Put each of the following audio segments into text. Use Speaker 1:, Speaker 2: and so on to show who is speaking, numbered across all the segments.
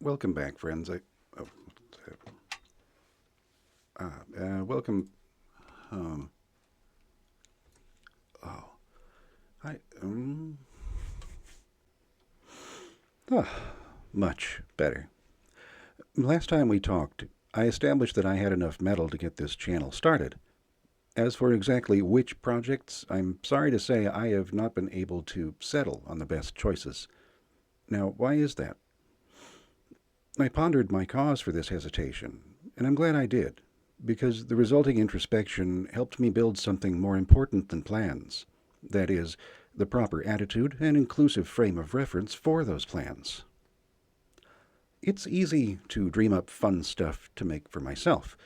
Speaker 1: Welcome back, friends. Oh, welcome. Um, oh, I. Ah, much better. Last time we talked, I established that I had enough metal to get this channel started. As for exactly which projects, I'm sorry to say I have not been able to settle on the best choices. Now, why is that? I pondered my cause for this hesitation, and I'm glad I did, because the resulting introspection helped me build something more important than plans. That is, the proper attitude and inclusive frame of reference for those plans. It's easy to dream up fun stuff to make for myself,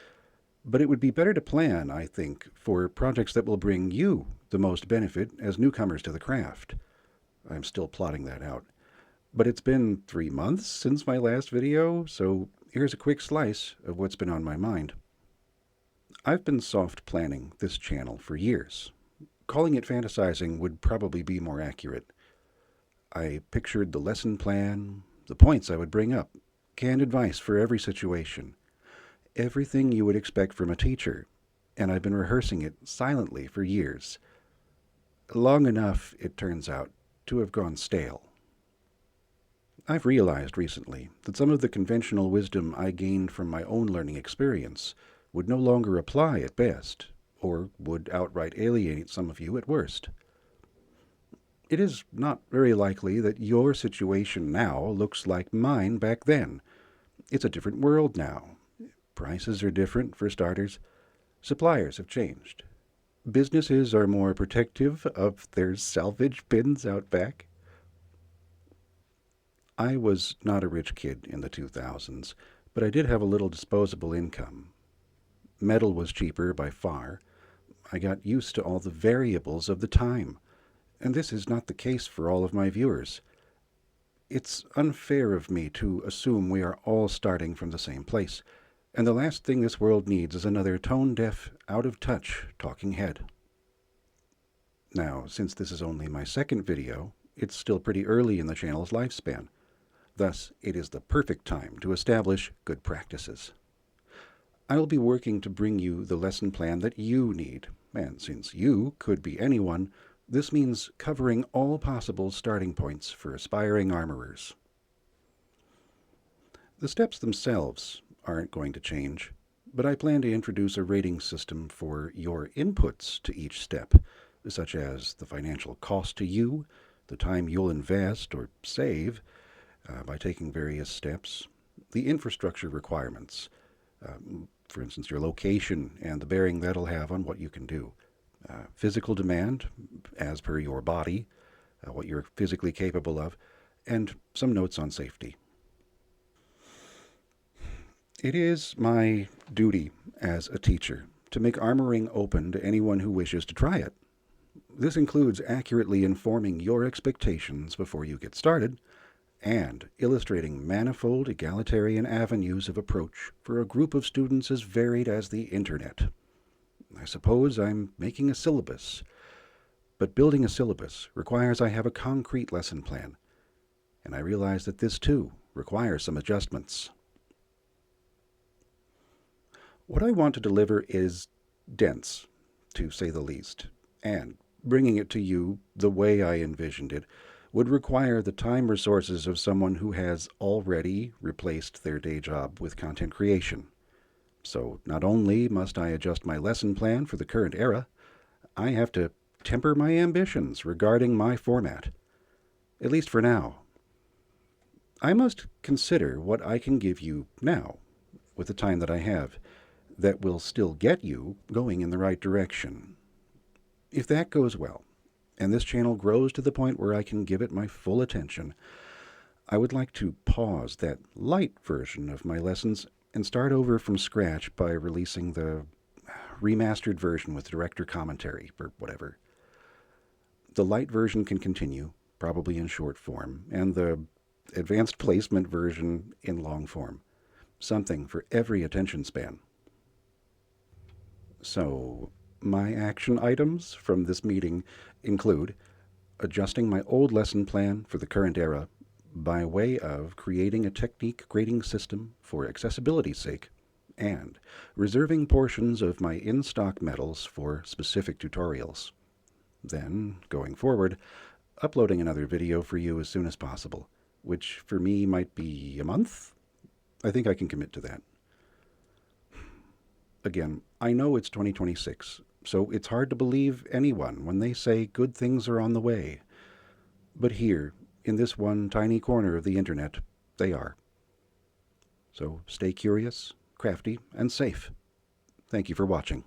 Speaker 1: but it would be better to plan, I think, for projects that will bring you the most benefit as newcomers to the craft. I'm still plotting that out. But it's been 3 months since my last video, so here's a quick slice of what's been on my mind. I've been soft planning this channel for years. Calling it fantasizing would probably be more accurate. I pictured the lesson plan, the points I would bring up, canned advice for every situation, everything you would expect from a teacher, and I've been rehearsing it silently for years. Long enough, it turns out, to have gone stale. I've realized recently that some of the conventional wisdom I gained from my own learning experience would no longer apply at best, or would outright alienate some of you at worst. It is not very likely that your situation now looks like mine back then. It's a different world now. Prices are different, for starters. Suppliers have changed. Businesses are more protective of their salvage bins out back. I was not a rich kid in the 2000s, but I did have a little disposable income. Metal was cheaper by far. I got used to all the variables of the time, and this is not the case for all of my viewers. It's unfair of me to assume we are all starting from the same place, and the last thing this world needs is another tone-deaf, out-of-touch talking head. Now, since this is only my second video, it's still pretty early in the channel's lifespan. Thus, it is the perfect time to establish good practices. I will be working to bring you the lesson plan that you need, and since you could be anyone, this means covering all possible starting points for aspiring armorers. The steps themselves aren't going to change, but I plan to introduce a rating system for your inputs to each step, such as the financial cost to you, the time you'll invest or save by taking various steps, the infrastructure requirements, for instance, your location and the bearing that'll have on what you can do, physical demand as per your body, what you're physically capable of, and some notes on safety. It is my duty as a teacher to make armoring open to anyone who wishes to try it. This includes accurately informing your expectations before you get started and illustrating manifold egalitarian avenues of approach for a group of students as varied as the internet. I suppose I'm making a syllabus, but building a syllabus requires I have a concrete lesson plan, and I realize that this too requires some adjustments. What I want to deliver is dense, to say the least, and bringing it to you the way I envisioned it would require the time resources of someone who has already replaced their day job with content creation. So not only must I adjust my lesson plan for the current era, I have to temper my ambitions regarding my format, at least for now. I must consider what I can give you now, with the time that I have, that will still get you going in the right direction. If that goes well, and this channel grows to the point where I can give it my full attention, I would like to pause that light version of my lessons and start over from scratch by releasing the remastered version with director commentary, or whatever. The light version can continue, probably in short form, and the advanced placement version in long form. Something for every attention span. So, my action items from this meeting include adjusting my old lesson plan for the current era, by way of creating a technique grading system for accessibility's sake, and reserving portions of my in-stock metals for specific tutorials. Then, going forward, uploading another video for you as soon as possible, which for me might be a month. I think I can commit to that. Again, I know it's 2026, so it's hard to believe anyone when they say good things are on the way. But here, in this one tiny corner of the internet, they are. So stay curious, crafty, and safe. Thank you for watching.